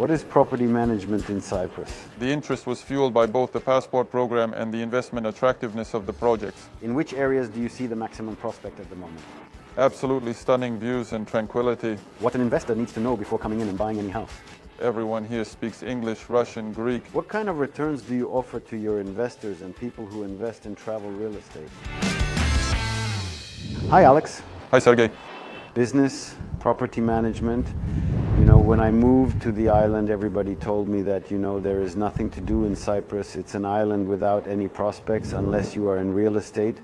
What is property management in Cyprus? The interest was fueled by both the passport program and the investment attractiveness of the projects. In which areas do you see the maximum prospect at the moment? Absolutely stunning views and tranquility. What an investor needs to know before coming in and buying any house? Everyone here speaks English, Russian, Greek. What kind of returns do you offer to your investors and people who invest in travel real estate? Hi, Alex. Hi, Sergey. Business, property management. You know, when I moved to the island, everybody told me that, you know, there is nothing to do in Cyprus. It's an island without any prospects unless you are in real estate.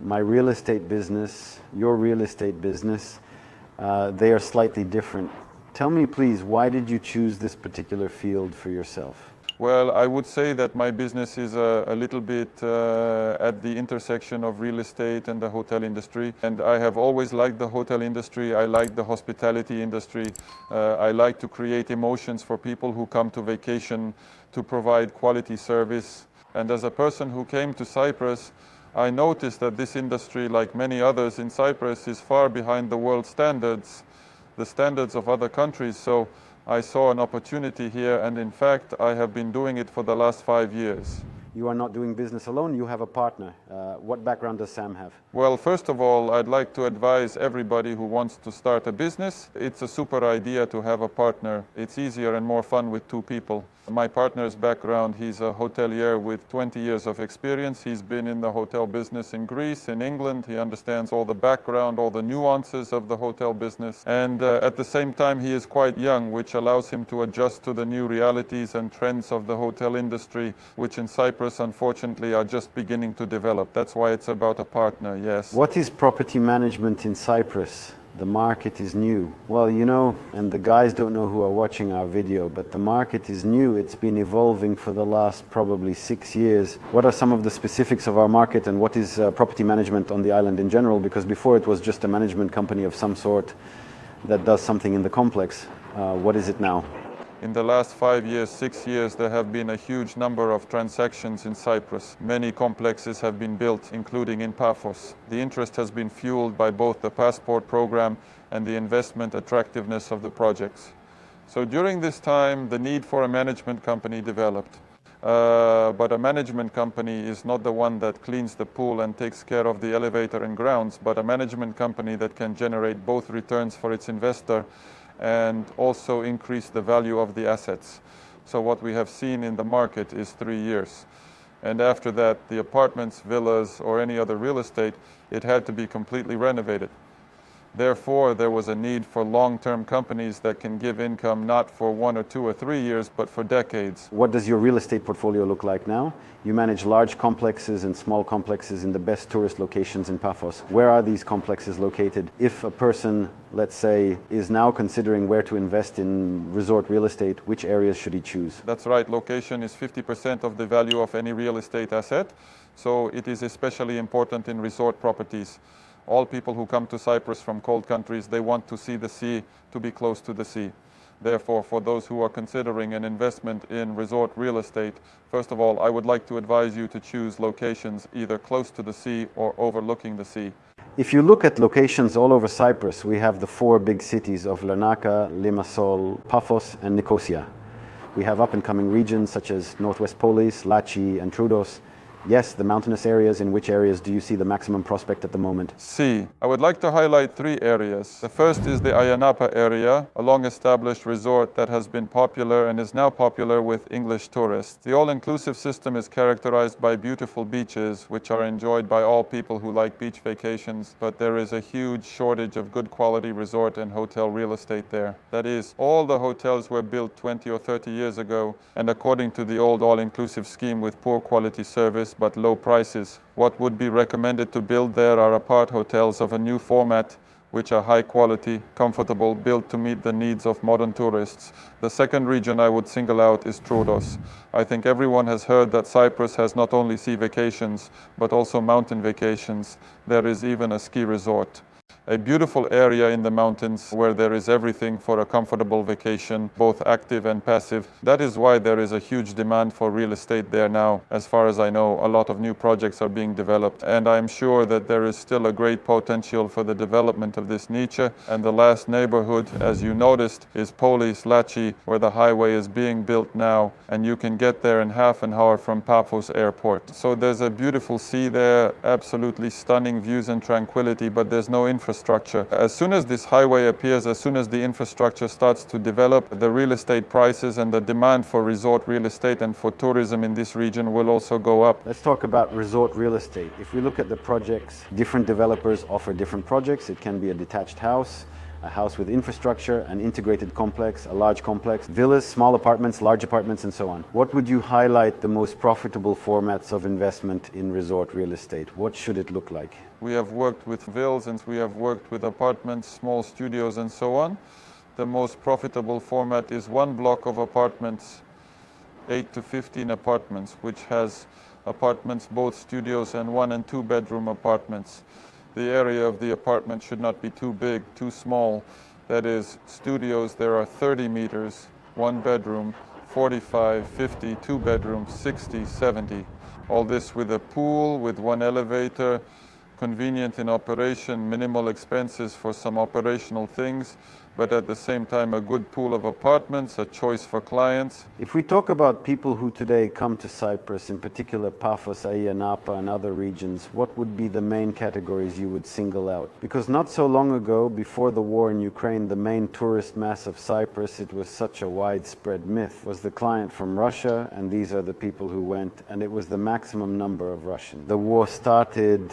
My real estate business, your real estate business, they are slightly different. Tell me, please, why did you choose this particular field for yourself? Well, I would say that my business is a little bit at the intersection of real estate and the hotel industry. And I have always liked the hotel industry. I like the hospitality industry. I like to create emotions for people who come to vacation, to provide quality service. And as a person who came to Cyprus, I noticed that this industry, like many others in Cyprus, is far behind the world standards, the standards of other countries. So I saw an opportunity here, and in fact, I have been doing it for the last 5 years. You are not doing business alone, you have a partner. What background does Sam have? Well, first of all, I'd like to advise everybody who wants to start a business. It's a super idea to have a partner. It's easier and more fun with two people. My partner's background, he's a hotelier with 20 years of experience. He's been in the hotel business in Greece, in England. He understands all the background, all the nuances of the hotel business. And at the same time, he is quite young, which allows him to adjust to the new realities and trends of the hotel industry, which in Cyprus, unfortunately, are just beginning to develop. That's why it's about a partner, yes. What is property management in Cyprus? The market is new. Well, you know, and the guys don't know who are watching our video, but the market is new. It's been evolving for the last probably 6 years. What are some of the specifics of our market, and what is property management on the island in general? Because before it was just a management company of some sort that does something in the complex. What is it now? In the last 5 years, 6 years, there have been a huge number of transactions in Cyprus. Many complexes have been built, including in Paphos. The interest has been fueled by both the passport program and the investment attractiveness of the projects. So during this time, the need for a management company developed. But a management company is not the one that cleans the pool and takes care of the elevator and grounds, but a management company that can generate both returns for its investor and also increase the value of the assets. So what we have seen in the market is 3 years. And after that, the apartments, villas, or any other real estate, it had to be completely renovated. Therefore, there was a need for long-term companies that can give income not for 1 or 2 or 3 years, but for decades. What does your real estate portfolio look like now? You manage large complexes and small complexes in the best tourist locations in Paphos. Where are these complexes located? If a person, let's say, is now considering where to invest in resort real estate, which areas should he choose? That's right. Location is 50% of the value of any real estate asset. So it is especially important in resort properties. All people who come to Cyprus from cold countries, they want to see the sea, to be close to the sea. Therefore, for those who are considering an investment in resort real estate, first of all, I would like to advise you to choose locations either close to the sea or overlooking the sea. If you look at locations all over Cyprus, we have the 4 big cities of Larnaca, Limassol, Paphos, and Nicosia. We have up-and-coming regions such as Northwest Polis, Lachi, and Troodos. Yes, the mountainous areas. In which areas do you see the maximum prospect at the moment? Sea. I would like to highlight 3 areas. The first is the Ayanapa area, a long-established resort that has been popular and is now popular with English tourists. The all-inclusive system is characterized by beautiful beaches, which are enjoyed by all people who like beach vacations, but there is a huge shortage of good quality resort and hotel real estate there. That is, all the hotels were built 20 or 30 years ago, and according to the old all-inclusive scheme with poor quality service, but low prices. What would be recommended to build there are apart hotels of a new format, which are high quality, comfortable, built to meet the needs of modern tourists. The second region I would single out is Troodos. I think everyone has heard that Cyprus has not only sea vacations, but also mountain vacations. There is even a ski resort. a beautiful area in the mountains where there is everything for a comfortable vacation, both active and passive. That is why there is a huge demand for real estate there now. As far as I know, a lot of new projects are being developed, and I'm sure that there is still a great potential for the development of this niche. And the last neighborhood, as you noticed, is Polis Laci, where the highway is being built now, and you can get there in half an hour from Paphos Airport. So there's a beautiful sea there, absolutely stunning views and tranquility, but there's no infrastructure. As soon as this highway appears, as soon as the infrastructure starts to develop, the real estate prices and the demand for resort real estate and for tourism in this region will also go up. Let's talk about resort real estate. If we look at the projects, different developers offer different projects. It can be a detached house, a house with infrastructure, an integrated complex, a large complex, villas, small apartments, large apartments, and so on. What would you highlight the most profitable formats of investment in resort real estate? What should it look like? We have worked with villas and we have worked with apartments, small studios, and so on. The most profitable format is one block of apartments, 8 to 15 apartments, which has apartments, both studios and 1 and 2 bedroom apartments. The area of the apartment should not be too big, too small. That is, studios, there are 30 meters, 1 bedroom, 45, 50, 2 bedrooms, 60, 70. All this with a pool, with 1 elevator, convenient in operation, minimal expenses for some operational things, but at the same time a good pool of apartments, a choice for clients. If we talk about people who today come to Cyprus, in particular Paphos, Aia, Napa and other regions, what would be the main categories you would single out? Because not so long ago, before the war in Ukraine, the main tourist mass of Cyprus, it was such a widespread myth, was the client from Russia, and these are the people who went, and it was the maximum number of Russians. The war started,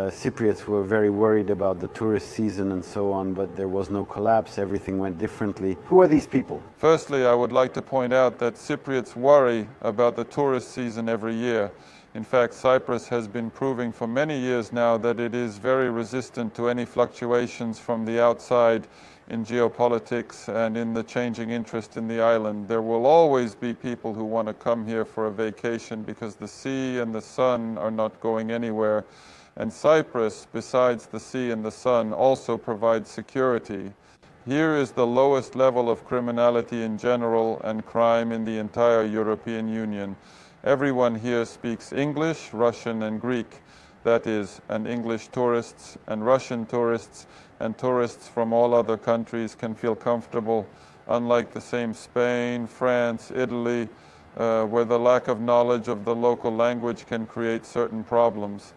Cypriots were very worried about the tourist season and so on, but there was no collapse. Everything went differently. Who are these people? Firstly, I would like to point out that Cypriots worry about the tourist season every year. In fact, Cyprus has been proving for many years now that it is very resistant to any fluctuations from the outside in geopolitics and in the changing interest in the island. There will always be people who want to come here for a vacation because the sea and the sun are not going anywhere. And Cyprus, besides the sea and the sun, also provides security. Here is the lowest level of criminality in general and crime in the entire European Union. Everyone here speaks English, Russian and Greek. That is, and English tourists and Russian tourists and tourists from all other countries can feel comfortable, unlike the same Spain, France, Italy, where the lack of knowledge of the local language can create certain problems.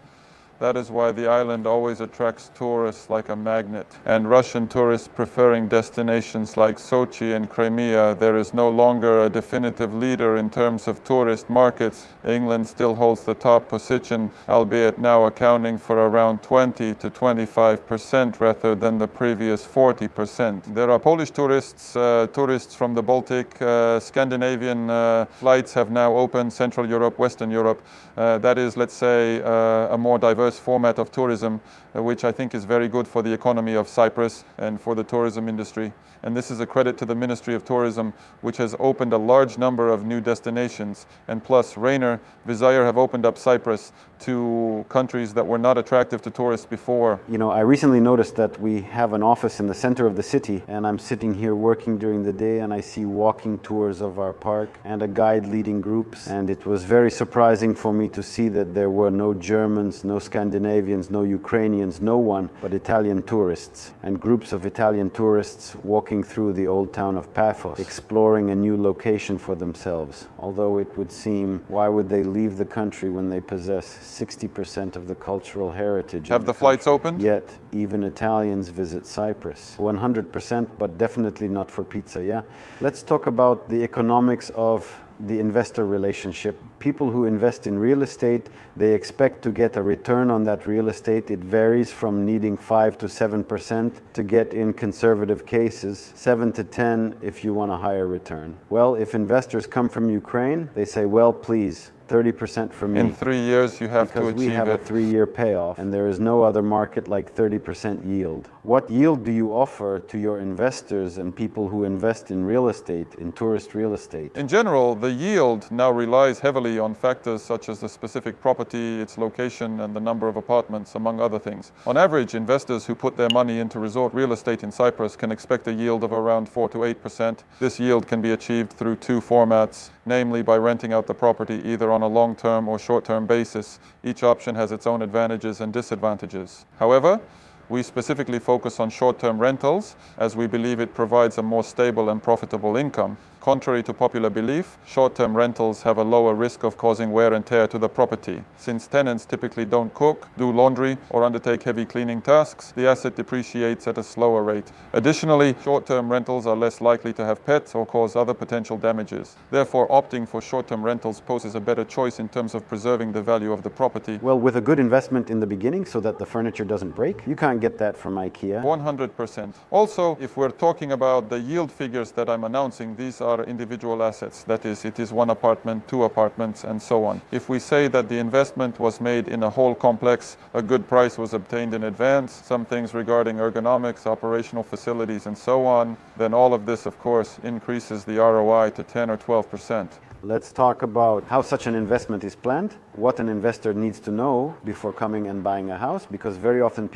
That is why the island always attracts tourists like a magnet. And Russian tourists preferring destinations like Sochi and Crimea. There is no longer a definitive leader in terms of tourist markets. England still holds the top position, albeit now accounting for around 20 to 25% rather than the previous 40%. There are Polish tourists, tourists from the Baltic, Scandinavian flights have now opened, Central Europe, Western Europe. That is, let's say, a more diverse format of tourism, which I think is very good for the economy of Cyprus and for the tourism industry. And this is a credit to the Ministry of Tourism, which has opened a large number of new destinations. And plus, Rainer, Visair have opened up Cyprus to countries that were not attractive to tourists before. You know, I recently noticed that we have an office in the center of the city, and I'm sitting here working during the day, and I see walking tours of our park and a guide leading groups. And it was very surprising for me to see that there were no Germans, no Scandinavians, no Ukrainians, no one but Italian tourists, and groups of Italian tourists walking through the old town of Paphos, exploring a new location for themselves. Although it would seem, why would they leave the country when they possess 60% of the cultural heritage? Have the flights opened? Yet, even Italians visit Cyprus. 100%, but definitely not for pizza, yeah? Let's talk about the economics of the investor relationship. People who invest in real estate, they expect to get a return on that real estate. It varies from needing 5 to 7% to get, in conservative cases, 7 to 10 if you want a higher return. Well, if investors come from Ukraine, they say, well, please, 30% from me. In 3 years you have to achieve it. Because we have a 3-year payoff, and there is no other market like 30% yield. What yield do you offer to your investors and people who invest in real estate, in tourist real estate? In general, the yield now relies heavily heavily on factors such as the specific property, its location, and the number of apartments, among other things. On average, investors who put their money into resort real estate in Cyprus can expect a yield of around 4 to 8%. This yield can be achieved through two formats, namely by renting out the property either on a long-term or short-term basis. Each option has its own advantages and disadvantages. However, we specifically focus on short-term rentals as we believe it provides a more stable and profitable income. Contrary to popular belief, short-term rentals have a lower risk of causing wear and tear to the property. Since tenants typically don't cook, do laundry, or undertake heavy cleaning tasks, the asset depreciates at a slower rate. Additionally, short-term rentals are less likely to have pets or cause other potential damages. Therefore, opting for short-term rentals poses a better choice in terms of preserving the value of the property. Well, with a good investment in the beginning so that the furniture doesn't break, you can't get that from IKEA. 100%. Also, if we're talking about the yield figures that I'm announcing, these are individual assets. That is, it is one apartment, two apartments, and so on. If we say that the investment was made in a whole complex, a good price was obtained in advance, some things regarding ergonomics, operational facilities, and so on, then all of this, of course, increases the ROI to 10 or 12%. Let's talk about how such an investment is planned, what an investor needs to know before coming and buying a house, because very often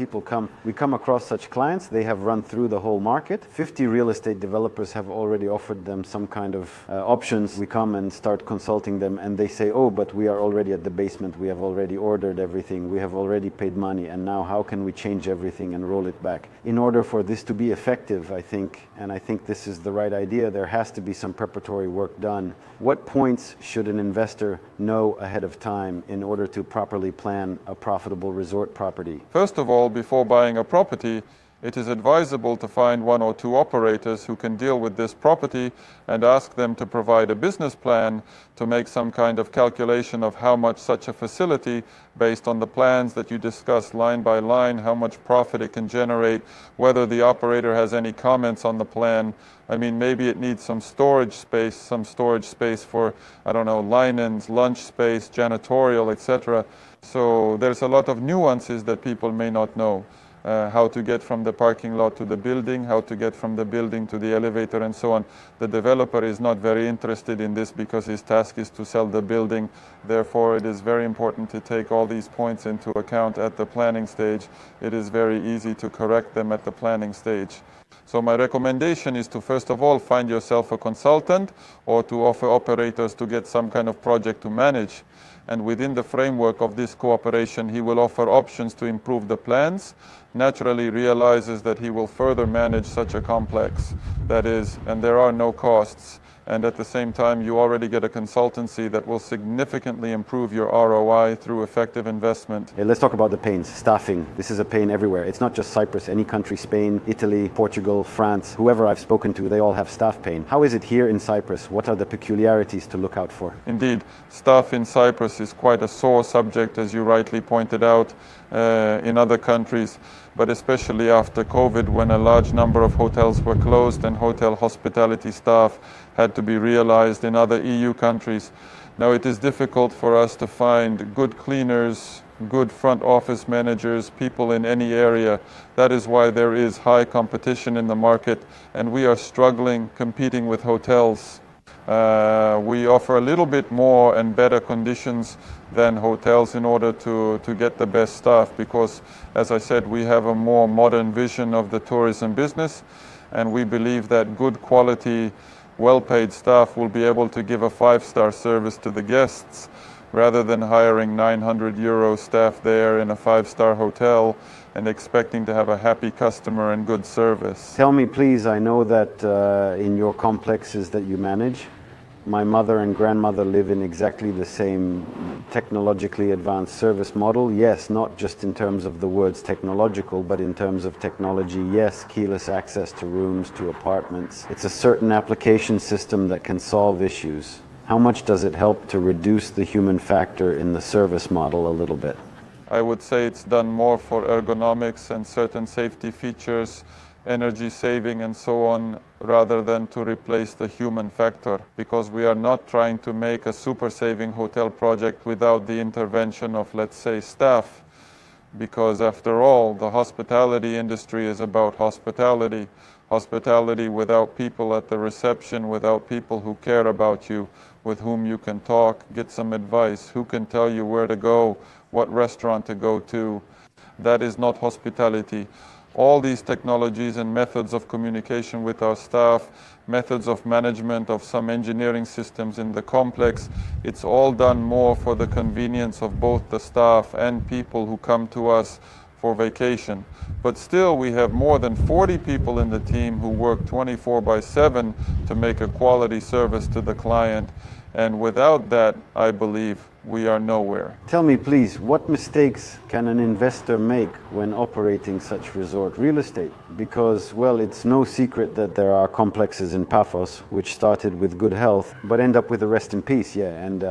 we come across such clients, they have run through the whole market. 50 real estate developers have already offered them some kind of options. We come and start consulting them and they say, oh, but we are already at the basement, we have already ordered everything, we have already paid money, and now how can we change everything and roll it back? In order for this to be effective, I think this is the right idea, there has to be some preparatory work done. What points should an investor know ahead of time in order to properly plan a profitable resort property? First of all, before buying a property, it is advisable to find one or two operators who can deal with this property and ask them to provide a business plan to make some kind of calculation of how much such a facility, based on the plans that you discuss line by line, how much profit it can generate, whether the operator has any comments on the plan. I mean, maybe it needs some storage space for, I don't know, linens, lunch space, janitorial, etc. So there's a lot of nuances that people may not know. How to get from the parking lot to the building, how to get from the building to the elevator, and so on. The developer is not very interested in this because his task is to sell the building. Therefore, it is very important to take all these points into account at the planning stage. It is very easy to correct them at the planning stage. So my recommendation is to first of all find yourself a consultant or to offer operators to get some kind of project to manage. And within the framework of this cooperation, he will offer options to improve the plans, naturally realizes that he will further manage such a complex, that is, and there are no costs. And at the same time, you already get a consultancy that will significantly improve your ROI through effective investment. Hey, let's talk about the pains. Staffing. This is a pain everywhere. It's not just Cyprus, any country, Spain, Italy, Portugal, France, whoever I've spoken to, they all have staff pain. How is it here in Cyprus? What are the peculiarities to look out for? Indeed, staff in Cyprus is quite a sore subject, as you rightly pointed out, in other countries, but especially after COVID, when a large number of hotels were closed and hotel hospitality staff had to be realized in other EU countries. Now it is difficult for us to find good cleaners, good front office managers, people in any area. That is why there is high competition in the market, and we are struggling competing with hotels. We offer a little bit more and better conditions than hotels in order to get the best staff, because, as I said, we have a more modern vision of the tourism business, and we believe that good quality, well-paid staff will be able to give a 5-star service to the guests rather than hiring 900 euro staff there in a 5-star hotel and expecting to have a happy customer and good service. Tell me, please, I know that in your complexes that you manage, my mother and grandmother live in exactly the same technologically advanced service model. Yes, not just in terms of the words technological, but in terms of technology. Yes, keyless access to rooms, to apartments. It's a certain application system that can solve issues. How much does it help to reduce the human factor in the service model a little bit? I would say it's done more for ergonomics and certain safety features, energy saving and so on, rather than to replace the human factor, because we are not trying to make a super saving hotel project without the intervention of, let's say, staff, because after all, the hospitality industry is about hospitality. Hospitality without people at the reception, without people who care about you, with whom you can talk, get some advice, who can tell you where to go, what restaurant to go to, that is not hospitality. All these technologies and methods of communication with our staff, methods of management of some engineering systems in the complex, it's all done more for the convenience of both the staff and people who come to us for vacation. But still, we have more than 40 people in the team who work 24/7 to make a quality service to the client. And without that, I believe we are nowhere. Tell me, please, what mistakes can an investor make when operating such resort real estate? Because, well, it's no secret that there are complexes in Paphos which started with good health but end up with a rest in peace, and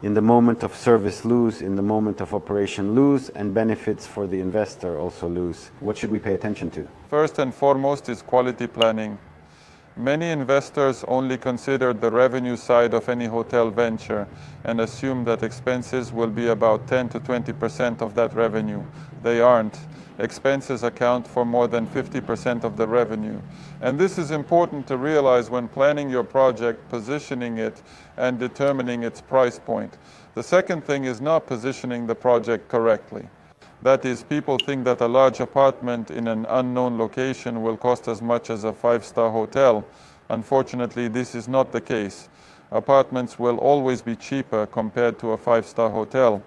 in the moment of service lose, in the moment of operation lose, and benefits for the investor also lose. What should we pay attention to? First and foremost is quality planning. Many investors only consider the revenue side of any hotel venture and assume that expenses will be about 10 to 20% of that revenue. They aren't. Expenses account for more than 50% of the revenue. And this is important to realize when planning your project, positioning it, and determining its price point. The second thing is not positioning the project correctly. That is, people think that a large apartment in an unknown location will cost as much as a 5-star hotel. Unfortunately, this is not the case. Apartments will always be cheaper compared to a 5-star hotel.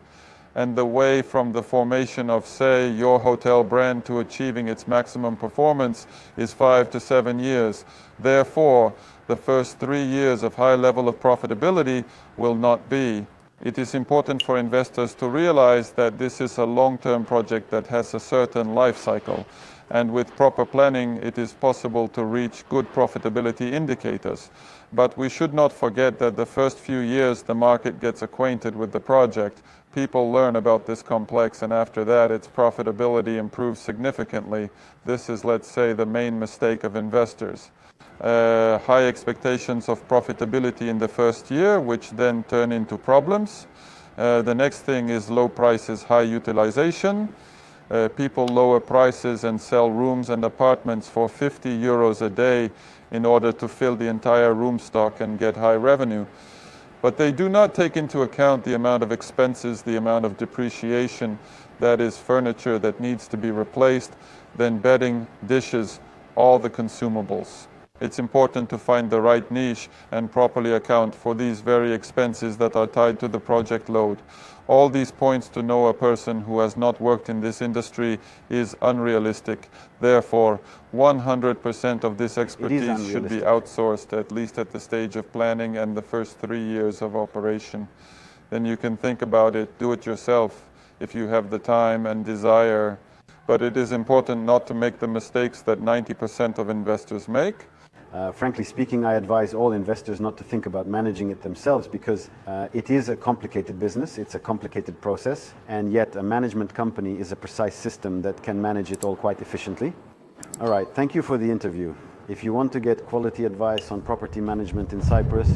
And the way from the formation of, say, your hotel brand to achieving its maximum performance is 5 to 7 years. Therefore, the first 3 years of high level of profitability will not be. It is important for investors to realize that this is a long-term project that has a certain life cycle. And with proper planning, it is possible to reach good profitability indicators. But we should not forget that the first few years the market gets acquainted with the project. People learn about this complex, and after that its profitability improves significantly. This is, let's say, the main mistake of investors. High expectations of profitability in the first year, which then turn into problems. The next thing is low prices, high utilization. People lower prices and sell rooms and apartments for 50 euros a day in order to fill the entire room stock and get high revenue. But they do not take into account the amount of expenses, the amount of depreciation, that is furniture that needs to be replaced, then bedding, dishes, all the consumables. It's important to find the right niche and properly account for these very expenses that are tied to the project load. All these points to know a person who has not worked in this industry is unrealistic. Therefore, 100% of this expertise should be outsourced, at least at the stage of planning and the first 3 years of operation. Then you can think about it, do it yourself if you have the time and desire. But it is important not to make the mistakes that 90% of investors make. Frankly speaking, I advise all investors not to think about managing it themselves because it is a complicated business, it's a complicated process, and yet a management company is a precise system that can manage it all quite efficiently. All right, thank you for the interview. If you want to get quality advice on property management in Cyprus,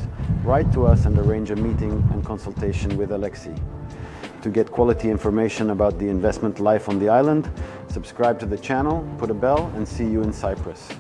write to us and arrange a meeting and consultation with Alexi. To get quality information about the investment life on the island, subscribe to the channel, put a bell, and see you in Cyprus.